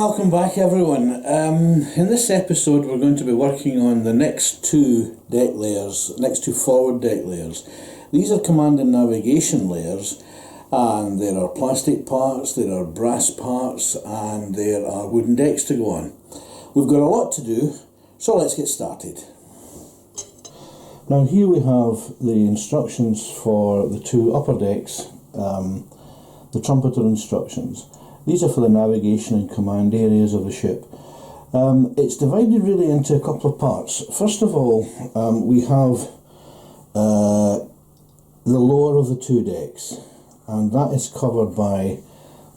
Welcome back everyone. In this episode we're going to be working on the next two deck layers, next two forward deck layers. These are command and navigation layers, and there are plastic parts, there are brass parts, and there are wooden decks to go on. We've got a lot to do, so let's get started. Now here we have the instructions for the two upper decks, the trumpeter instructions. These are for the navigation and command areas of the ship. It's divided really into a couple of parts. First of all, we have the lower of the two decks, and that is covered by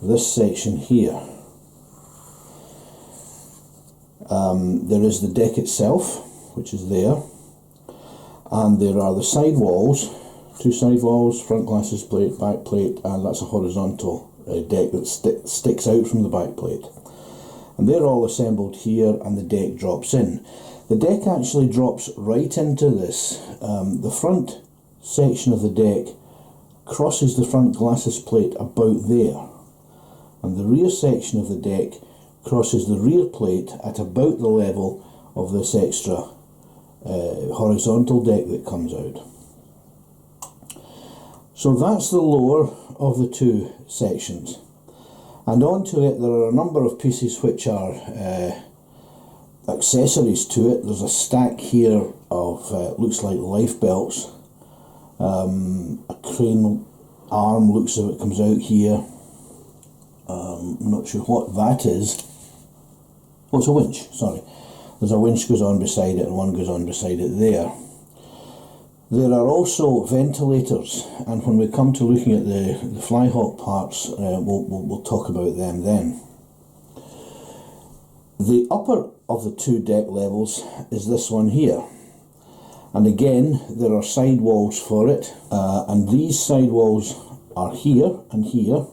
this section here. There is the deck itself, which is there, and there are the side walls, two side walls, front glasses plate, back plate, and that's a horizontal deck that sticks out from the back plate, and they're all assembled here, and the deck drops in. The deck actually drops right into this. The front section of the deck crosses the front glasses plate about there, and the rear section of the deck crosses the rear plate at about the level of this extra horizontal deck that comes out. So that's the lower of the two sections, and onto it there are a number of pieces which are accessories to it. There's a stack here of looks like life belts, a crane arm looks as if it comes out here. I'm not sure what that is. Oh, it's a winch, sorry. There's a winch goes on beside it and one goes on beside it there. There are also ventilators, and when we come to looking at the flyhawk parts, we'll talk about them then. The upper of the two deck levels is this one here, and again there are side walls for it, and these side walls are here and here.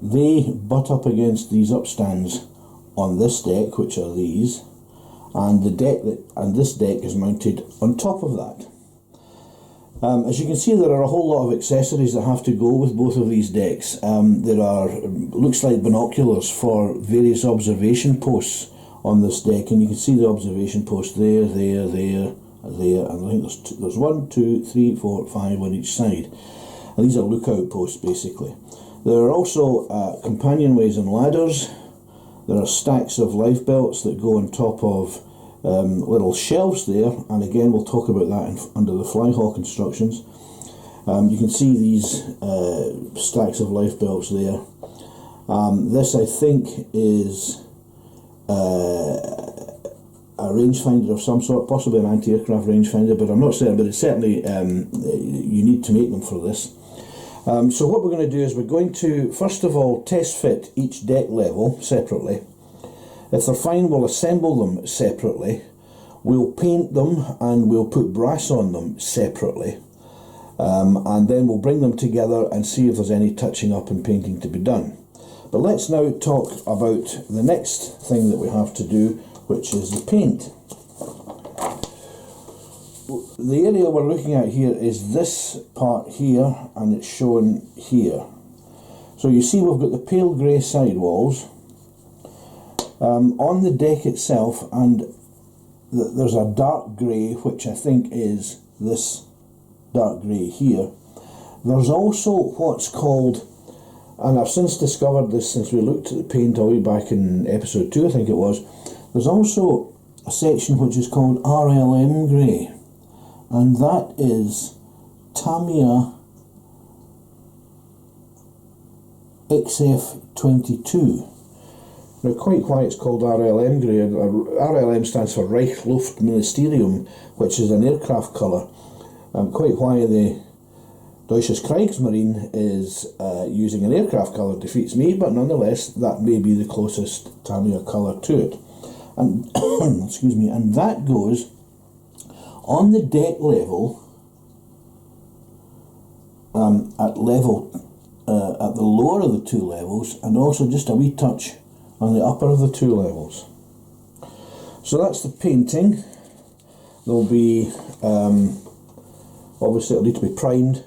They butt up against these upstands on this deck, which are these, and this deck is mounted on top of that. As you can see, there are a whole lot of accessories that have to go with both of these decks. There are, looks like binoculars for various observation posts on this deck, and you can see the observation post there, and I think there's 1, 2, 3, 4, 5 on each side. And these are lookout posts basically. There are also companionways and ladders. There are stacks of life belts that go on top of little shelves there, and again we'll talk about that under the flyhawk instructions. You can see these stacks of life belts there. This I think is a rangefinder of some sort, possibly an anti-aircraft rangefinder, but I'm not certain, but it's certainly you need to make them for this. So what we're going to do is we're going to first of all test fit each deck level separately. If they're fine, we'll assemble them separately, we'll paint them, and we'll put brass on them separately, and then we'll bring them together and see if there's any touching up and painting to be done. But let's now talk about the next thing that we have to do, which is the paint. The area we're looking at here is this part here, and it's shown here. So you see we've got the pale grey sidewalls on the deck itself, and there's a dark grey, which I think is this dark grey here. There's also what's called, and I've since discovered this since we looked at the paint all the way back in episode 2 I think it was, there's also a section which is called RLM grey, and that is Tamiya XF22. Now, quite why it's called RLM grey, RLM stands for Reich Luft Ministerium, which is an aircraft colour. Quite why the Deutsches Kriegsmarine is using an aircraft colour defeats me, but nonetheless that may be the closest Tamiya colour to it. And excuse me, and that goes on the deck level, at the lower of the two levels, and also just a wee touch on the upper of the two levels. So that's the painting. There'll be obviously it'll need to be primed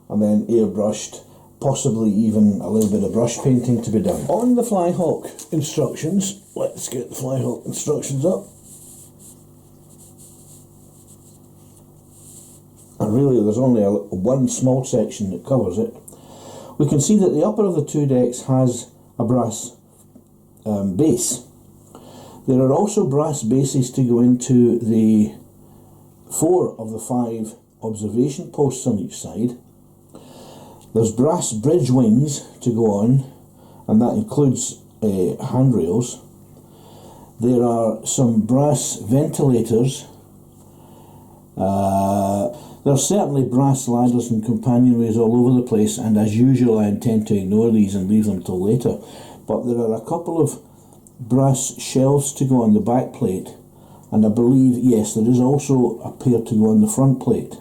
and then airbrushed, possibly even a little bit of brush painting to be done. On the Flyhawk instructions, let's get the Flyhawk instructions up. And really there's only one small section that covers it. We can see that the upper of the two decks has a brass base. There are also brass bases to go into the 4 of the 5 observation posts on each side. There's brass bridge wings to go on, and that includes handrails. There are some brass ventilators. There are certainly brass ladders and companionways all over the place, and as usual I intend to ignore these and leave them till later. But there are a couple of brass shelves to go on the back plate, and I believe, yes, there is also a pair to go on the front plate.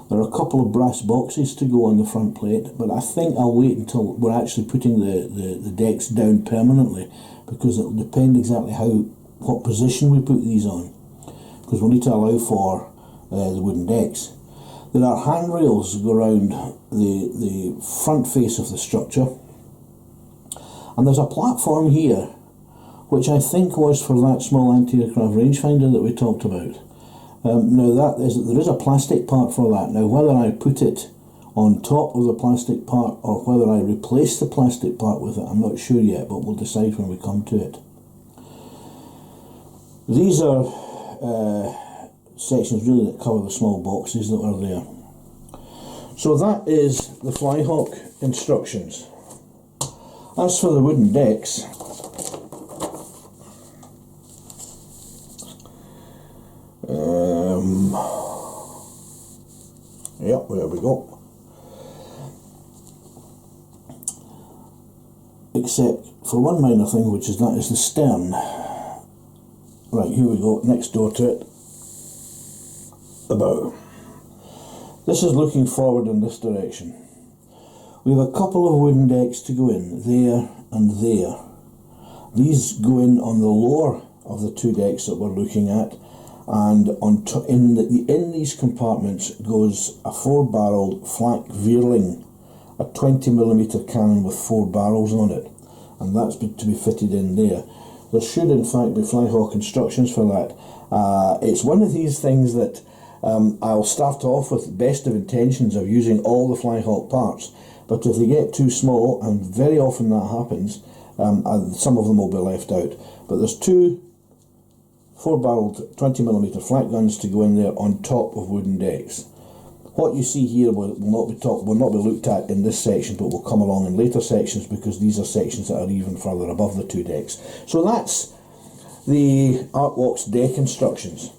There are a couple of brass boxes to go on the front plate, but I think I'll wait until we're actually putting the decks down permanently, because it'll depend exactly what position we put these on, because we'll need to allow for the wooden decks. There are handrails go around the front face of the structure, and there's a platform here which I think was for that small anti-aircraft rangefinder that we talked about. Now there is a plastic part for that. Now whether I put it on top of the plastic part or whether I replace the plastic part with it, I'm not sure yet, but we'll decide when we come to it. These are sections really that cover the small boxes that are there. So that is the Flyhawk instructions. As for the wooden decks, yep, there we go. Except for one minor thing, which is that is the stern. Right, here we go, next door to it. The bow. This is looking forward in this direction. We have a couple of wooden decks to go in, there and there. These go in on the lower of the two decks that we're looking at, and in these compartments goes a 4-barreled flak Veerling, a 20mm cannon with 4 barrels on it, and that's to be fitted in there. There should in fact be Flyhawk instructions for that. It's one of these things that I'll start off with best of intentions of using all the Flyhawk parts, but if they get too small, and very often that happens, some of them will be left out. But there's 2 4-barreled 20mm flak guns to go in there on top of wooden decks. What you see here will not be looked at in this section, but will come along in later sections, because these are sections that are even further above the 2 decks. So that's the Artworks deck instructions.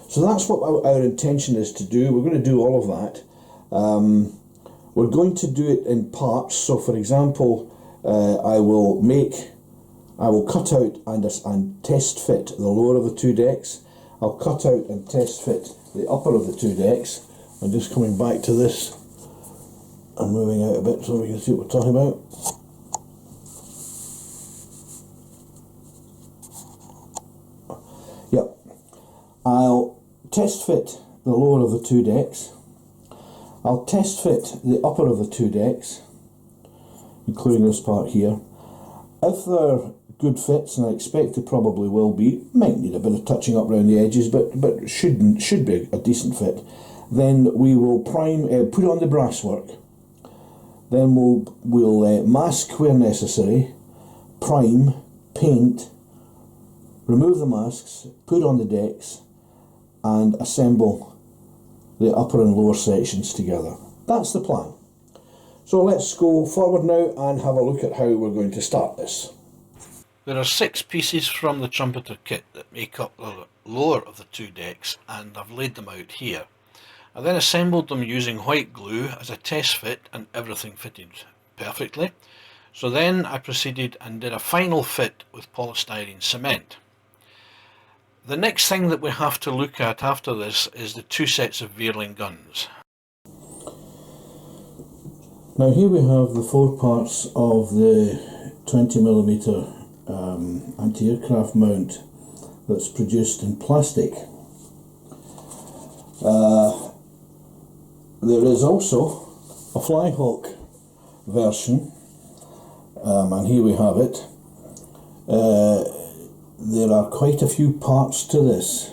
So that's what our intention is to do. We're going to do all of that. We're going to do it in parts. So for example, I will cut out and test fit the lower of the 2 decks. I'll cut out and test fit the upper of the 2 decks. I'm just coming back to this and moving out a bit so we can see what we're talking about. Yep. I'll test fit the lower of the 2 decks. I'll test fit the upper of the 2 decks, including this part here. If they're good fits, and I expect they probably will be, might need a bit of touching up around the edges, but should be a decent fit, then we will put on the brasswork. Then we'll mask where necessary, prime, paint, remove the masks, put on the decks, and assemble the upper and lower sections together. That's the plan. So let's go forward now and have a look at how we're going to start this. There are 6 pieces from the trumpeter kit that make up the lower of the 2 decks, and I've laid them out here. I then assembled them using white glue as a test fit, and everything fitted perfectly. So then I proceeded and did a final fit with polystyrene cement. The next thing that we have to look at after this is the 2 sets of Veerling guns. Now here we have the 4 parts of the 20mm anti-aircraft mount that's produced in plastic. There is also a Flyhawk version, and here we have it. There are quite a few parts to this.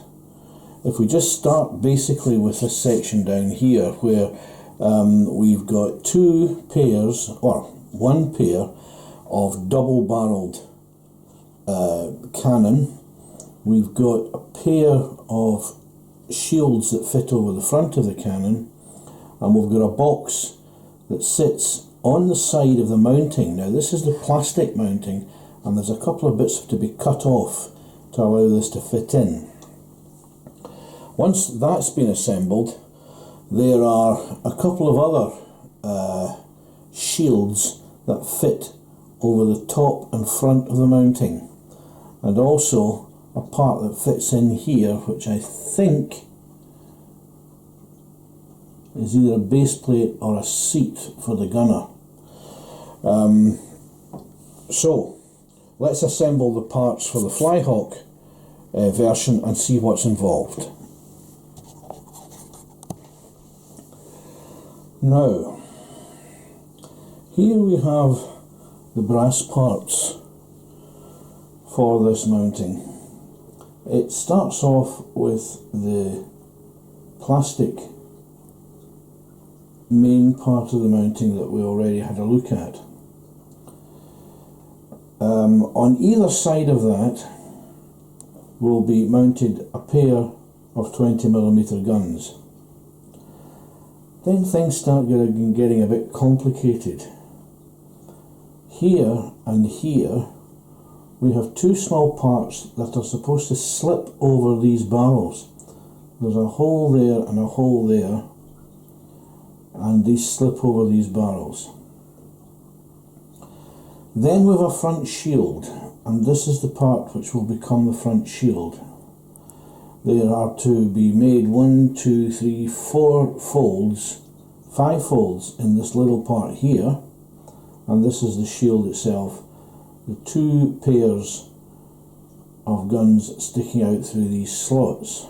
If we just start basically with this section down here, where we've got two pairs, or one pair of double-barreled cannon. We've got a pair of shields that fit over the front of the cannon, and we've got a box that sits on the side of the mounting. Now this is the plastic mounting, and there's a couple of bits to be cut off to allow this to fit in. Once that's been assembled, there are a couple of other shields that fit over the top and front of the mounting, and also a part that fits in here, which I think is either a base plate or a seat for the gunner. So let's assemble the parts for the Flyhawk version and see what's involved. Now, here we have the brass parts for this mounting. It starts off with the plastic main part of the mounting that we already had a look at. On either side of that will be mounted a pair of 20mm guns. Then things start getting a bit complicated. Here and here we have two small parts that are supposed to slip over these barrels. There's a hole there and a hole there, and these slip over these barrels. Then we have a front shield, and this is the part which will become the front shield. There are to be made 1, 2, 3, 4 folds, 5 folds in this little part here, and this is the shield itself. The two pairs of guns sticking out through these slots.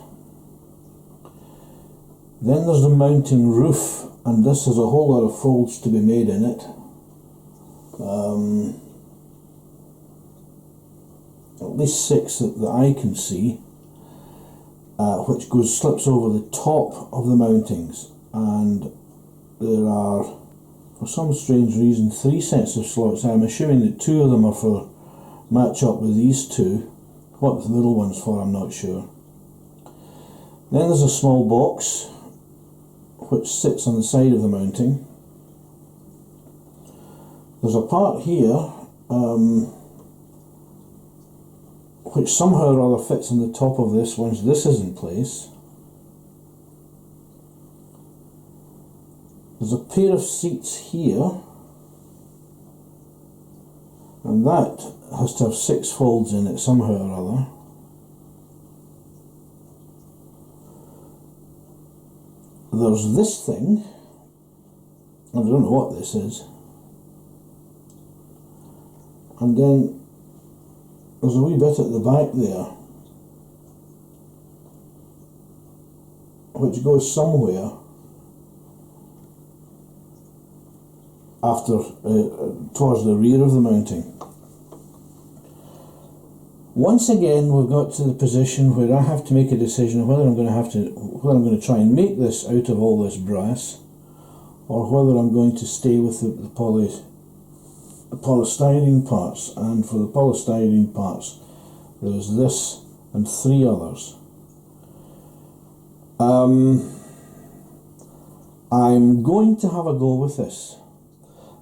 Then there's the mounting roof, and this has a whole lot of folds to be made in it. At least 6 that I can see, which slips over the top of the mountings, and there are, for some strange reason, 3 sets of slots. I'm assuming that 2 of them are for match up with these two. What the middle one's for, I'm not sure. Then there's a small box which sits on the side of the mounting. There's a part here which somehow or other fits on the top of this once this is in place. There's a pair of seats here, and that has to have 6 folds in it somehow or other. There's this thing, I don't know what this is, and then there's a wee bit at the back there which goes somewhere after towards the rear of the mounting. Once again, we've got to the position where I have to make a decision of whether I'm going to try and make this out of all this brass, or whether I'm going to stay with the polystyrene parts. And for the polystyrene parts, there's this and 3 others. I'm going to have a go with this.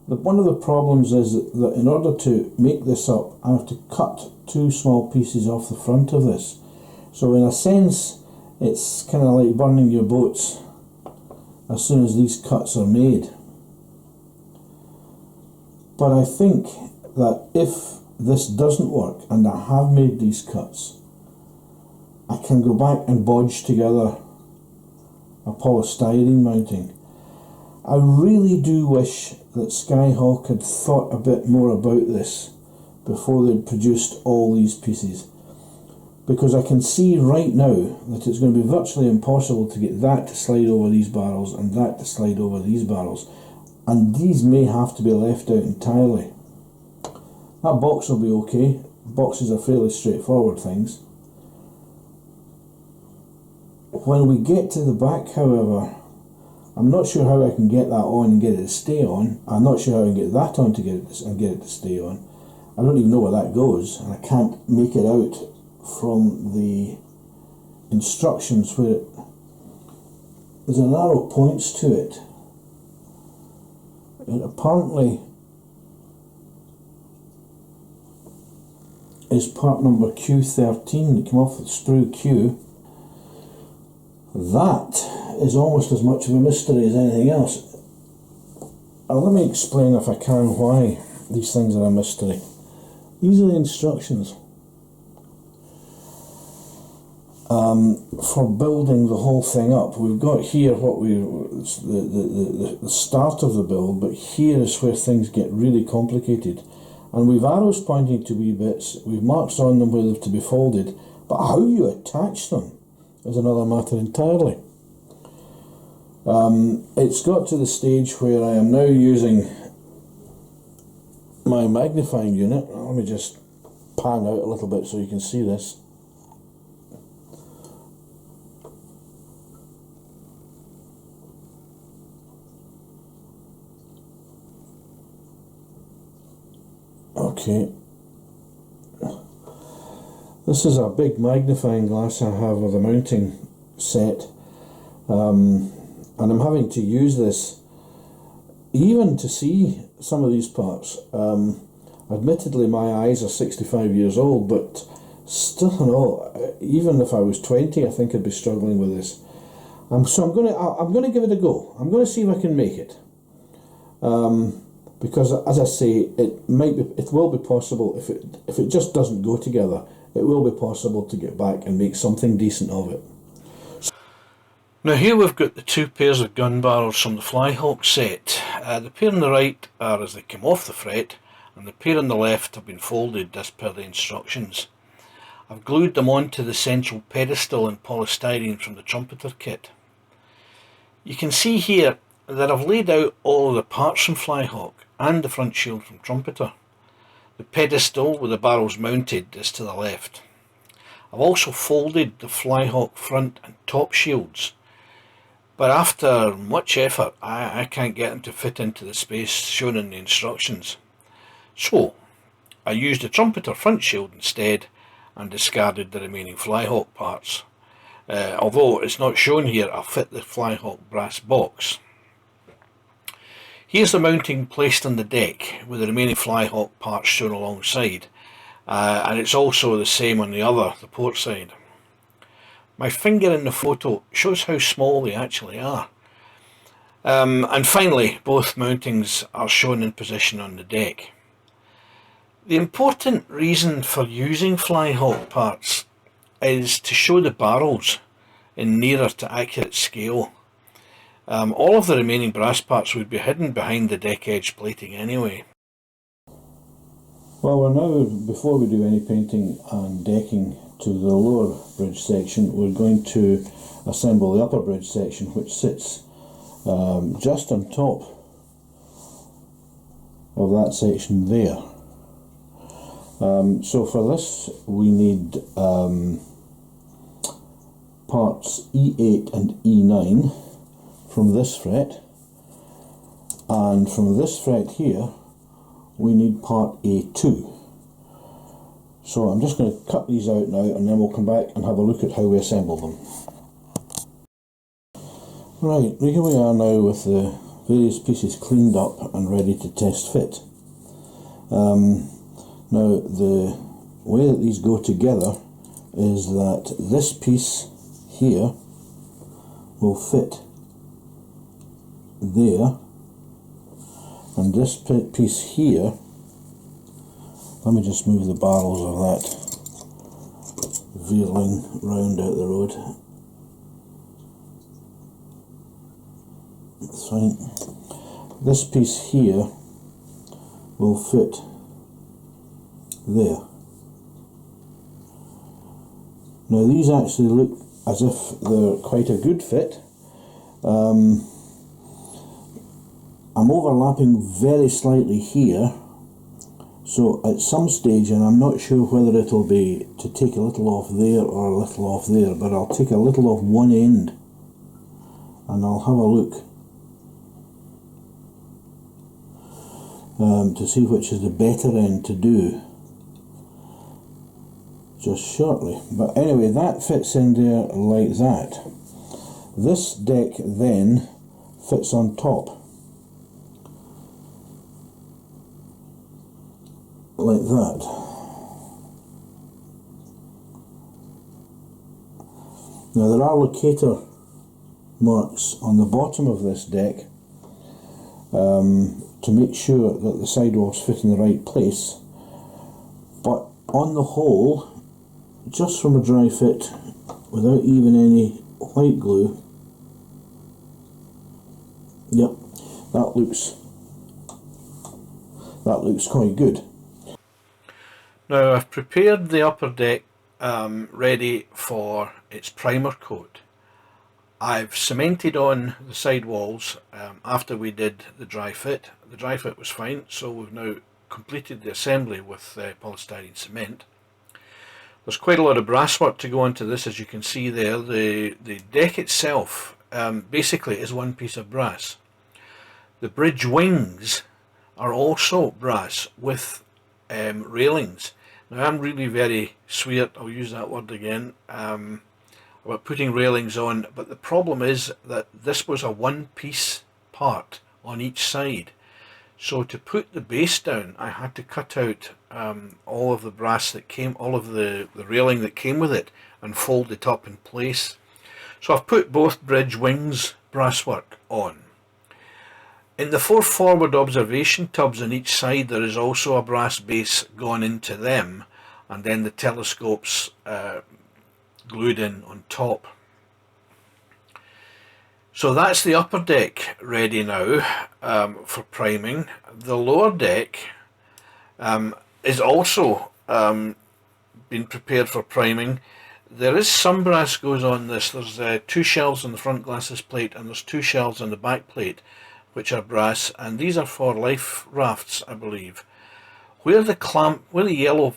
But one of the problems is that in order to make this up, I have to cut 2 small pieces off the front of this. So in a sense, it's kind of like burning your boats as soon as these cuts are made. But I think that if this doesn't work and I have made these cuts, I can go back and bodge together a polystyrene mounting. I really do wish that Skyhawk had thought a bit more about this before they'd produced all these pieces, because I can see right now that it's going to be virtually impossible to get that to slide over these barrels and that to slide over these barrels. and these may have to be left out entirely. That box will be okay. Boxes are fairly straightforward things. When we get to the back, however, I'm not sure how I can get that on and get it to stay on. I'm not sure how I can get that on to get it to stay on. I don't even know where that goes, and I can't make it out from the instructions where there's an arrow points to it. It apparently is part number Q13 that came off the sprue Q. That is almost as much of a mystery as anything else. Let me explain, if I can, why these things are a mystery. These are the instructions for building the whole thing up. We've got here the start of the build, but here is where things get really complicated. And we've arrows pointing to wee bits, we've marks on them where they're to be folded, but how you attach them is another matter entirely. It's got to the stage where I am now using my magnifying unit. Let me just pan out a little bit so you can see this. Okay, this is a big magnifying glass I have with a mounting set, and I'm having to use this even to see some of these parts. Admittedly, my eyes are 65 years old, but still, no, even if I was 20, I think I'd be struggling with this. So I'm going to give it a go. I'm going to see if I can make it. Because, as I say, it will be possible, if it just doesn't go together, it will be possible to get back and make something decent of it. Now here we've got the two pairs of gun barrels from the Flyhawk set. The pair on the right are as they came off the fret, and the pair on the left have been folded as per the instructions. I've glued them onto the central pedestal in polystyrene from the trumpeter kit. You can see here that I've laid out all of the parts from Flyhawk and the front shield from Trumpeter. The pedestal with the barrels mounted is to the left. I've also folded the Flyhawk front and top shields, but after much effort I can't get them to fit into the space shown in the instructions. So I used the Trumpeter front shield instead and discarded the remaining Flyhawk parts. Although it's not shown here, I'll fit the Flyhawk brass box. Here's the mounting placed on the deck with the remaining Flyhawk parts shown alongside, and it's also the same on the port side. My finger in the photo shows how small they actually are. And finally, both mountings are shown in position on the deck. The important reason for using Flyhawk parts is to show the barrels in nearer to accurate scale. All of the remaining brass parts would be hidden behind the deck edge plating anyway. Well, we're now, before we do any painting and decking to the lower bridge section, we're going to assemble the upper bridge section, which sits just on top of that section there. So for this we need parts E8 and E9 from this fret, and from this fret here we need part A2. So I'm just going to cut these out now, and then we'll come back and have a look at how we assemble them. Right, here we are now with the various pieces cleaned up and ready to test fit. Now the way that these go together is that this piece here will fit there, and this piece here, let me just move the barrels of that veering round out the road. That's fine. This piece here will fit there. Now these actually look as if they're quite a good fit, I'm overlapping very slightly here, so at some stage, and I'm not sure whether it'll be to take a little off there or a little off there, but I'll take a little off one end and I'll have a look to see which is the better end to do just shortly. But anyway, that fits in there like that. This deck then fits on top like that. Now there are locator marks on the bottom of this deck to make sure that the sidewalls fit in the right place, but on the whole, just from a dry fit without even any white glue, yep, that looks quite good. Now I've prepared the upper deck ready for its primer coat. I've cemented on the side walls after we did the dry fit. The dry fit was fine, so we've now completed the assembly with polystyrene cement. There's quite a lot of brass work to go into this, as you can see there. The deck itself basically is one piece of brass. The bridge wings are also brass with railings. Now I'm really very sweet, I'll use that word again, about putting railings on, but the problem is that this was a one-piece part on each side. So to put the base down, I had to cut out all of the brass that came, all of the railing that came with it, and fold it up in place. So I've put both bridge wings brasswork on. In the 4 forward observation tubs on each side, there is also a brass base gone into them, and then the telescopes glued in on top. So that's the upper deck ready now for priming. The lower deck is also been prepared for priming. There is some brass goes on this. There's 2 shells on the front glasses plate and there's 2 shells on the back plate which are brass, and these are for life rafts, I believe. Where the clamp, where the yellow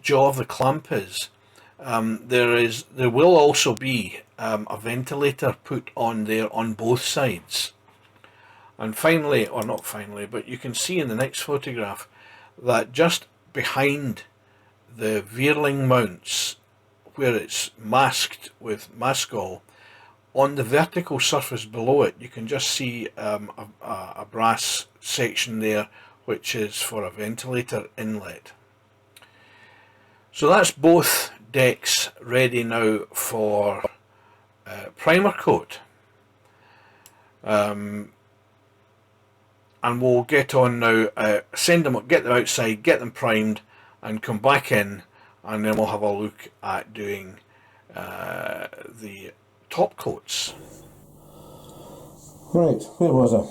jaw of the clamp is, there will also be a ventilator put on there on both sides. And finally, or not finally, but you can see in the next photograph that just behind the Veerling mounts, where it's masked with maskall, on the vertical surface below it you can just see a brass section there which is for a ventilator inlet. So that's both decks ready now for primer coat, and we'll get on now, send them, get them outside, get them primed and come back in, and then we'll have a look at doing the top coats. Right, where was I?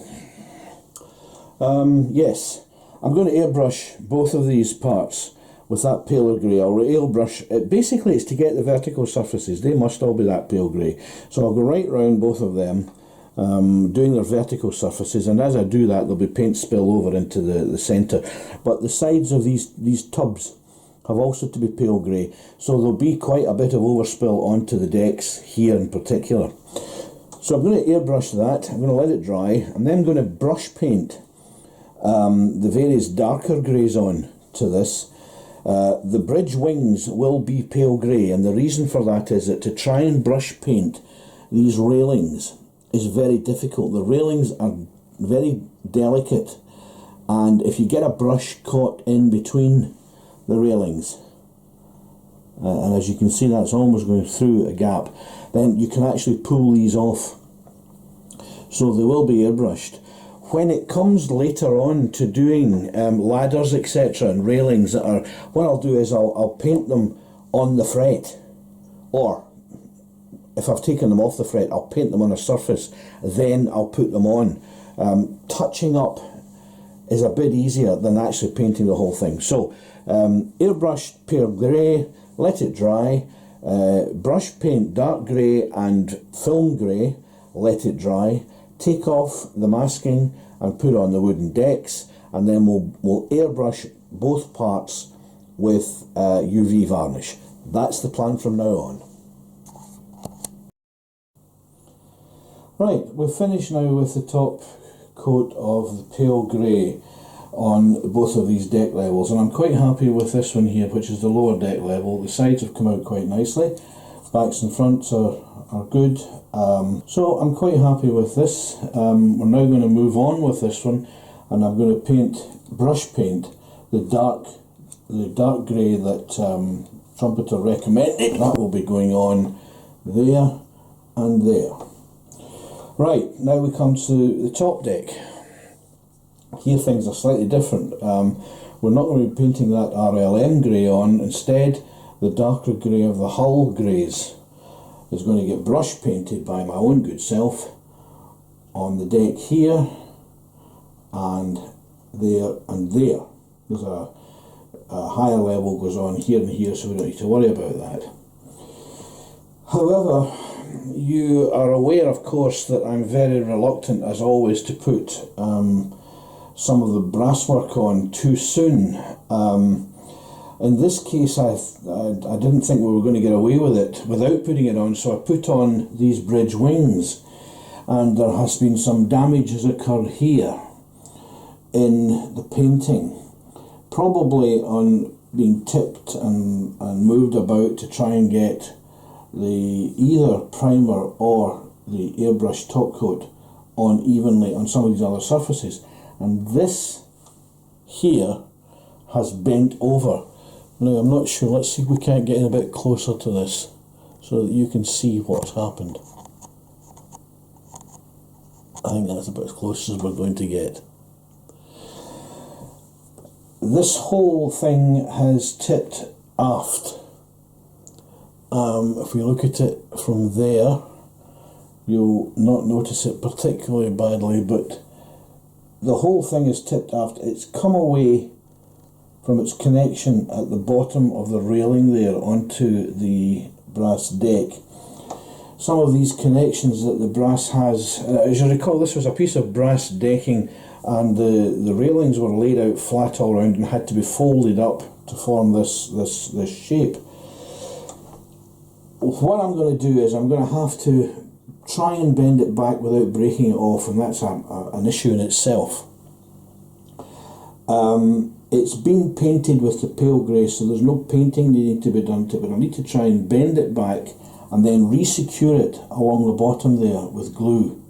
Yes, I'm going to airbrush both of these parts with that paler grey. I'll airbrush it. Basically it's to get the vertical surfaces, they must all be that pale grey. So I'll go right round both of them, doing their vertical surfaces, and as I do that there'll be paint spill over into the centre. But the sides of these tubs have also to be pale grey, so there'll be quite a bit of overspill onto the decks here in particular. So I'm going to airbrush that, I'm going to let it dry, and then I'm going to brush paint the various darker greys on to this. The bridge wings will be pale grey, and the reason for that is that to try and brush paint these railings is very difficult. The railings are very delicate, and if you get a brush caught in between the railings, and as you can see that's almost going through a gap, then you can actually pull these off. So they will be airbrushed. When it comes later on to doing ladders etc and railings that are, what I'll do is I'll paint them on the fret, or if I've taken them off the fret I'll paint them on a surface, then I'll put them on. Touching up is a bit easier than actually painting the whole thing. So airbrushed pale grey, let it dry, brush paint dark grey and film grey, let it dry, take off the masking and put on the wooden decks, and then we'll airbrush both parts with UV varnish. That's the plan from now on. Right, we've finished now with the top coat of the pale grey on both of these deck levels, and I'm quite happy with this one here, which is the lower deck level. The sides have come out quite nicely, backs and fronts are good, so I'm quite happy with this. We're now going to move on with this one, and I'm going to brush paint the dark grey that Trumpeter recommended. That will be going on there and there. Right, now we come to the top deck. Here things are slightly different. We're not going to be painting that RLM grey on. Instead, the darker grey of the hull greys is going to get brush painted by my own good self on the deck here and there and there. There's a higher level goes on here and here, so we don't need to worry about that. However, you are aware, of course, that I'm very reluctant, as always, to put some of the brasswork on too soon. In this case, I didn't think we were going to get away with it without putting it on, so I put on these bridge wings, and there has been some damage has occurred here in the painting, probably on being tipped and moved about to try and get the either primer or the airbrush top coat on evenly on some of these other surfaces, and this here has bent over. Now I'm not sure, let's see if we can't get in a bit closer to this so that you can see what's happened. I think that's about as close as we're going to get. This whole thing has tipped aft. If we look at it from there, you'll not notice it particularly badly, but the whole thing is tipped aft. It's come away from its connection at the bottom of the railing there onto the brass deck. Some of these connections that the brass has, as you recall, this was a piece of brass decking, and the railings were laid out flat all around and had to be folded up to form this shape. What I'm going to do is I'm going to have to try and bend it back without breaking it off, and that's an issue in itself. It's been painted with the pale grey, so there's no painting needing to be done to it, but I need to try and bend it back and then re-secure it along the bottom there with glue.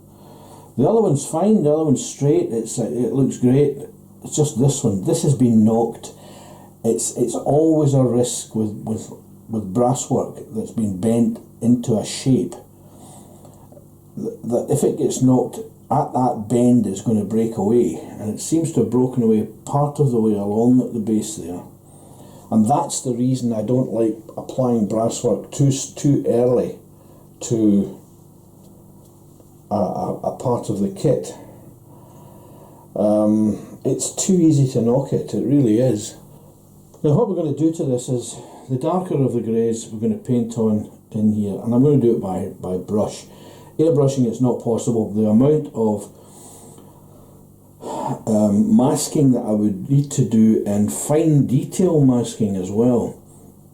The other one's fine, the other one's straight, it looks great. It's just this one. This has been knocked. It's always a risk with brasswork that's been bent into a shape that if it gets knocked at that bend, it's going to break away, and it seems to have broken away part of the way along at the base there, and that's the reason I don't like applying brasswork too early to a part of the kit. It's too easy to knock it, it really is. Now what we're going to do to this is the darker of the greys we're going to paint on in here, and I'm going to do it by brush. Airbrushing it's not possible. The amount of masking that I would need to do, and fine detail masking as well,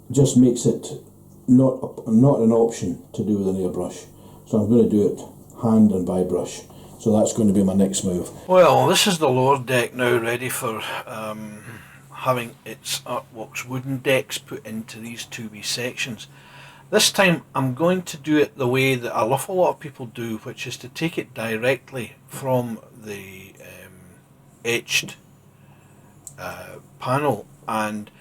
just makes it not an option to do with an airbrush. So I'm going to do it hand and by brush. So that's going to be my next move. Well, this is the lower deck now, ready for having its artworks wooden decks put into these 2B sections. This time I'm going to do it the way that an awful lot of people do, which is to take it directly from the etched panel and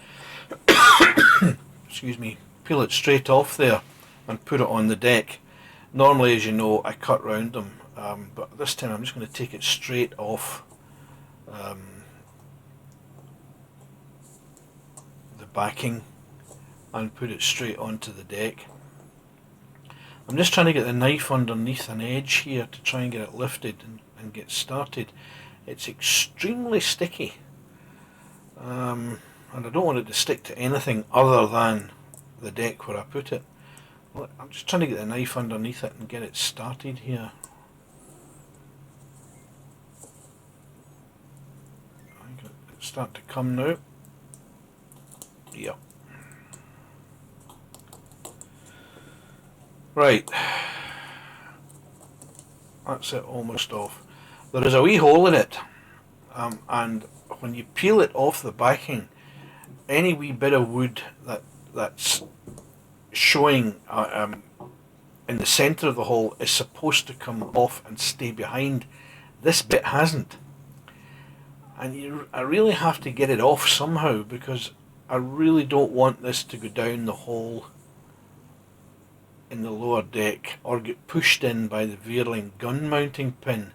excuse me, peel it straight off there and put it on the deck. Normally, as you know, I cut round them, but this time I'm just going to take it straight off the backing and put it straight onto the deck. I'm just trying to get the knife underneath an edge here to try and get it lifted and get started. It's extremely sticky, and I don't want it to stick to anything other than the deck where I put it. I'm just trying to get the knife underneath it and get it started here. start to come now. Yep. Right. That's it almost off. There is a wee hole in it, and when you peel it off the backing, any wee bit of wood that's showing in the centre of the hole is supposed to come off and stay behind. This bit hasn't. And I really have to get it off somehow, because I really don't want this to go down the hole in the lower deck or get pushed in by the Veerling gun mounting pin,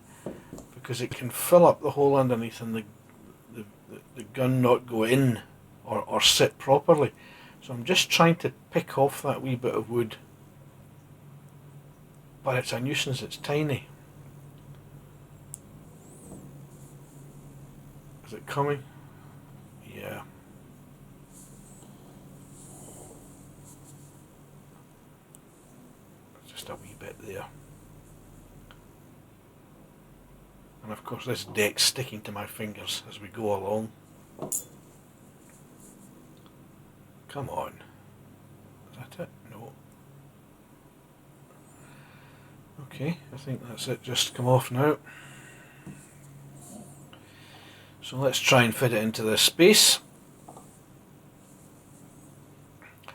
because it can fill up the hole underneath and the gun not go in or sit properly. So I'm just trying to pick off that wee bit of wood, but it's a nuisance. It's tiny. Is it coming? Yeah. Just a wee bit there. And of course this deck's sticking to my fingers as we go along. Come on. Is that it? No. Okay, I think that's it. Just come off now. So let's try and fit it into this space.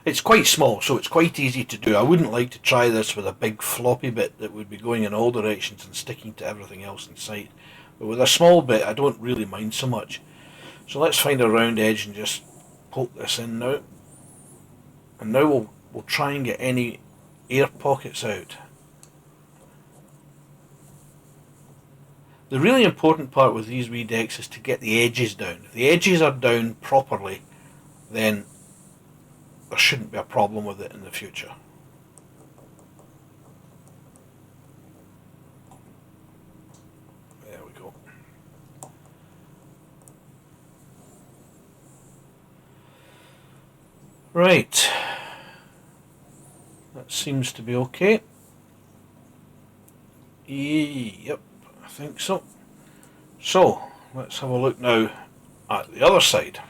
It's quite small, so it's quite easy to do. I wouldn't like to try this with a big floppy bit that would be going in all directions and sticking to everything else in sight. But with a small bit, I don't really mind so much. So let's find a round edge and just poke this in now. And now we'll try and get any air pockets out. The really important part with these wee decks is to get the edges down. If the edges are down properly, then there shouldn't be a problem with it in the future. There we go. Right. That seems to be okay. Yep. I think so. So, let's have a look now at the other side.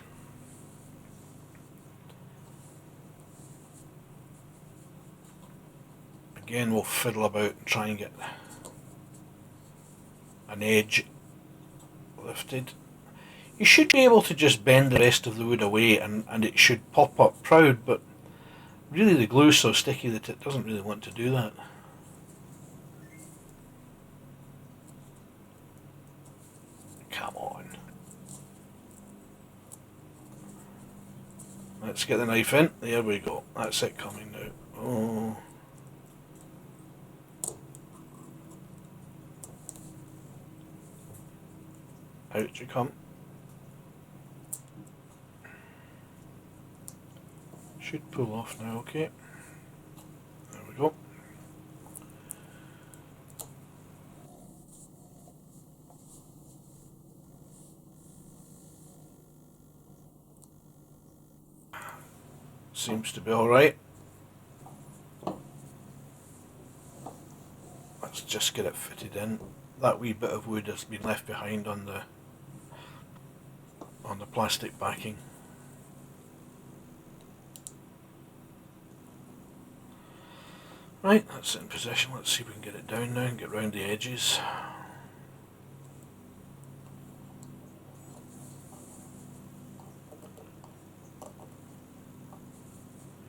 Again, we'll fiddle about and try and get an edge lifted. You should be able to just bend the rest of the wood away and it should pop up proud, but really the glue's so sticky that it doesn't really want to do that. Come on. Let's get the knife in. There we go. That's it coming now. Oh. Out you come. Should pull off now, okay. There we go. Seems to be alright. Let's just get it fitted in. That wee bit of wood has been left behind on the plastic backing. Right, that's it in position. Let's see if we can get it down now and get round the edges.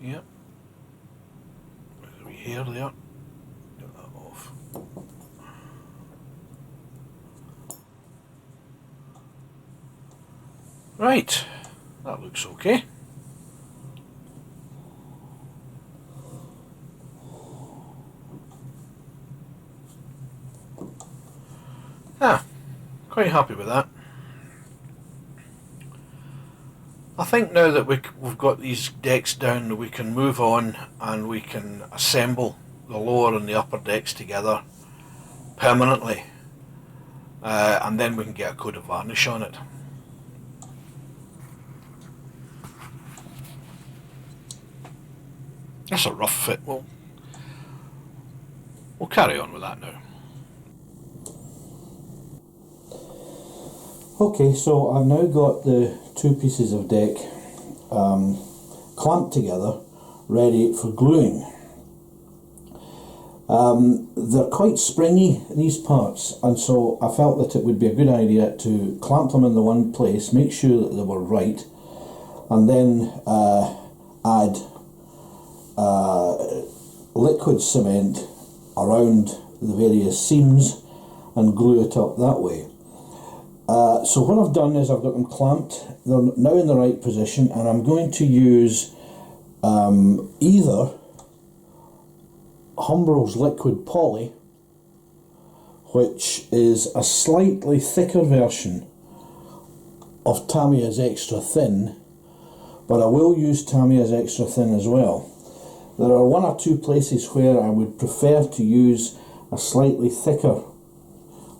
Yep. There's a wee hair there. Get that off. Right, that looks okay. Quite happy with that. I think now that we've got these decks down, we can move on and we can assemble the lower and the upper decks together permanently, and then we can get a coat of varnish on it. That's a rough fit. We'll carry on with that now. Okay, so I've now got the two pieces of deck clamped together, ready for gluing. They're quite springy, these parts, and so I felt that it would be a good idea to clamp them in the one place, make sure that they were right, and then add liquid cement around the various seams and glue it up that way. So what I've done is I've got them clamped, they're now in the right position, and I'm going to use either Humbrol's liquid poly, which is a slightly thicker version of Tamiya's extra thin, but I will use Tamiya's extra thin as well. There are one or two places where I would prefer to use a slightly thicker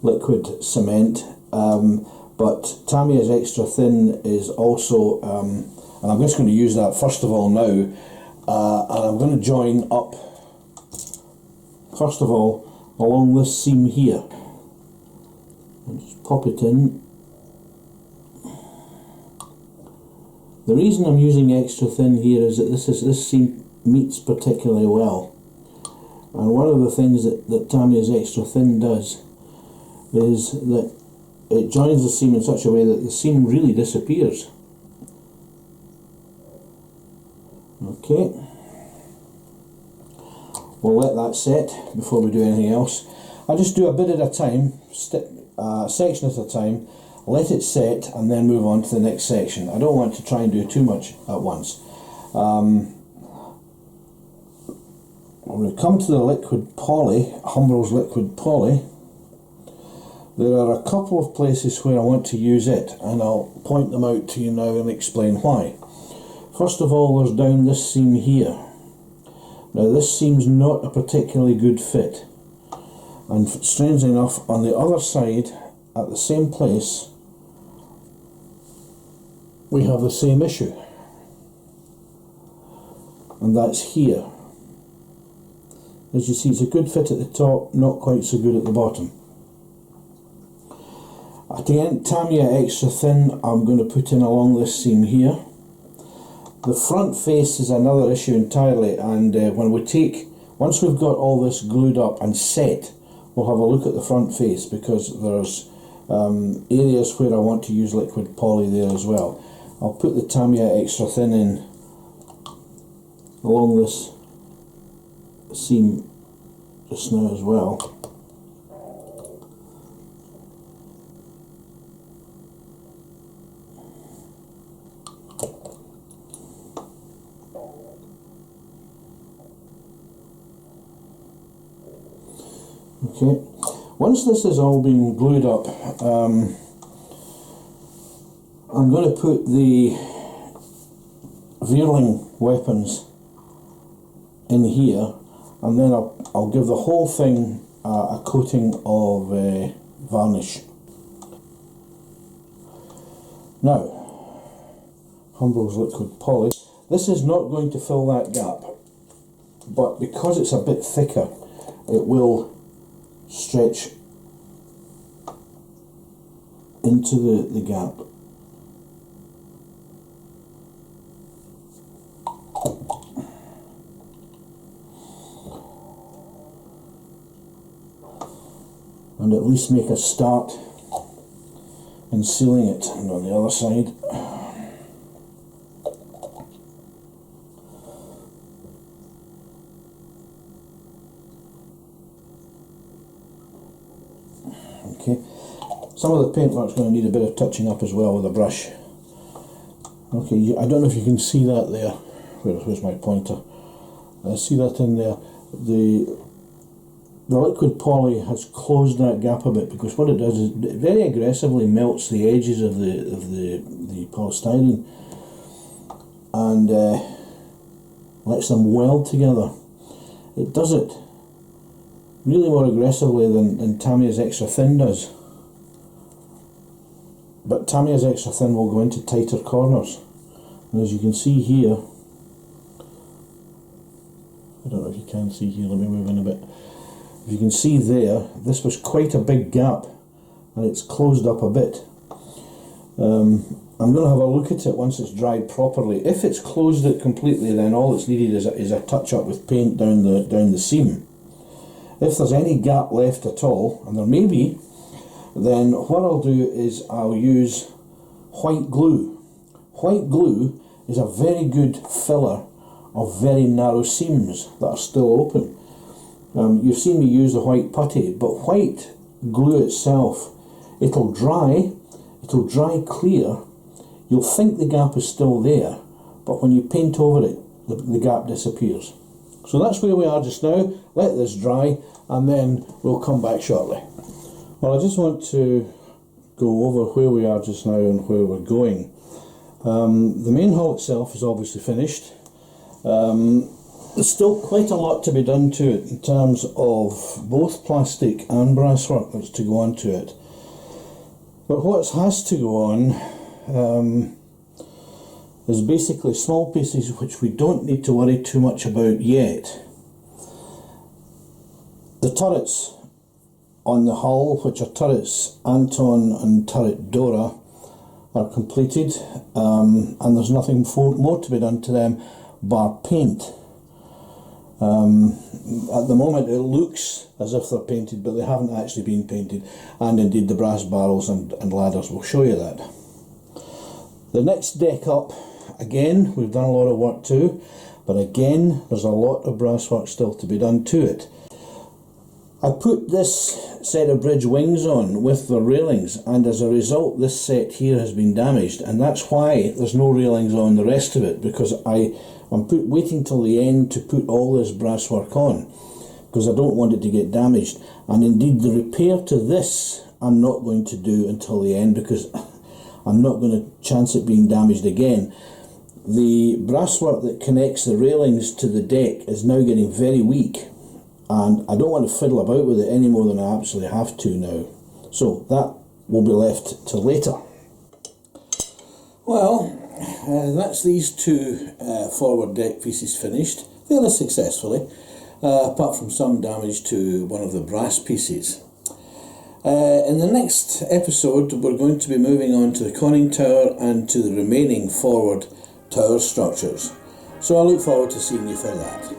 liquid cement, but Tamiya's extra thin is also, and I'm just going to use that first of all now, and I'm going to join up first of all along this seam here. I'll just pop it in. The reason I'm using extra thin here is that this seam meets particularly well, and one of the things that Tamiya's extra thin does is that it joins the seam in such a way that the seam really disappears. Okay, we'll let that set before we do anything else. I just do a bit at a time, section at a time, let it set and then move on to the next section. I don't want to try and do too much at once. When we come to the liquid poly, Humbrol's liquid poly, there are a couple of places where I want to use it, and I'll point them out to you now and explain why. First of all, there's down this seam here. Now this seam's not a particularly good fit, and strangely enough, on the other side, at the same place, we have the same issue, and that's here. As you see, it's a good fit at the top, not quite so good at the bottom. Again, Tamiya extra thin I'm going to put in along this seam here. The front face is another issue entirely, and once we've got all this glued up and set, we'll have a look at the front face, because there's areas where I want to use liquid poly there as well. I'll put the Tamiya extra thin in along this seam just now as well. Okay, once this has all been glued up, I'm going to put the Veerling weapons in here, and then I'll give the whole thing a coating of varnish. Now, Humbrol's liquid poly. This is not going to fill that gap, but because it's a bit thicker, it will stretch into the gap. And at least make a start in sealing it. And on the other side, okay, some of the paintwork's going to need a bit of touching up as well with a brush. Okay, I don't know if you can see that there. Where's my pointer? See that in there? The liquid poly has closed that gap a bit, because what it does is it very aggressively melts the edges of the polystyrene and lets them weld together. It does it really more aggressively than Tamiya's extra thin does. But Tamiya's extra thin will go into tighter corners. And as you can see here, I don't know if you can see here, let me move in a bit. If you can see there, this was quite a big gap, and it's closed up a bit. I'm going to have a look at it once it's dried properly. If it's closed it completely, then all that's needed is a touch up with paint down the seam. If there's any gap left at all, and there may be, then what I'll do is I'll use white glue. White glue is a very good filler of very narrow seams that are still open. You've seen me use the white putty, but white glue itself, it'll dry clear. You'll think the gap is still there, but when you paint over it, the gap disappears. So that's where we are just now. Let this dry, and then we'll come back shortly. Well, I just want to go over where we are just now and where we're going. The main hull itself is obviously finished. There's still quite a lot to be done to it in terms of both plastic and brasswork that's to go onto it. But what has to go on is basically small pieces which we don't need to worry too much about yet. The turrets on the hull, which are turrets Anton and turret Dora, are completed, and there's nothing more to be done to them bar paint. At the moment it looks as if they're painted, but they haven't actually been painted, and indeed the brass barrels and ladders will show you that. The next deck up, again, we've done a lot of work too, but again there's a lot of brasswork still to be done to it. I put this set of bridge wings on with the railings, and as a result this set here has been damaged, and that's why there's no railings on the rest of it, because I'm waiting till the end to put all this brasswork on, because I don't want it to get damaged. And indeed the repair to this I'm not going to do until the end, because I'm not going to chance it being damaged again. The brasswork that connects the railings to the deck is now getting very weak, and I don't want to fiddle about with it any more than I absolutely have to now. So that will be left till later. Well, that's these two forward deck pieces finished fairly successfully, apart from some damage to one of the brass pieces. In the next episode we're going to be moving on to the conning tower and to the remaining forward tower structures. So I look forward to seeing you for that.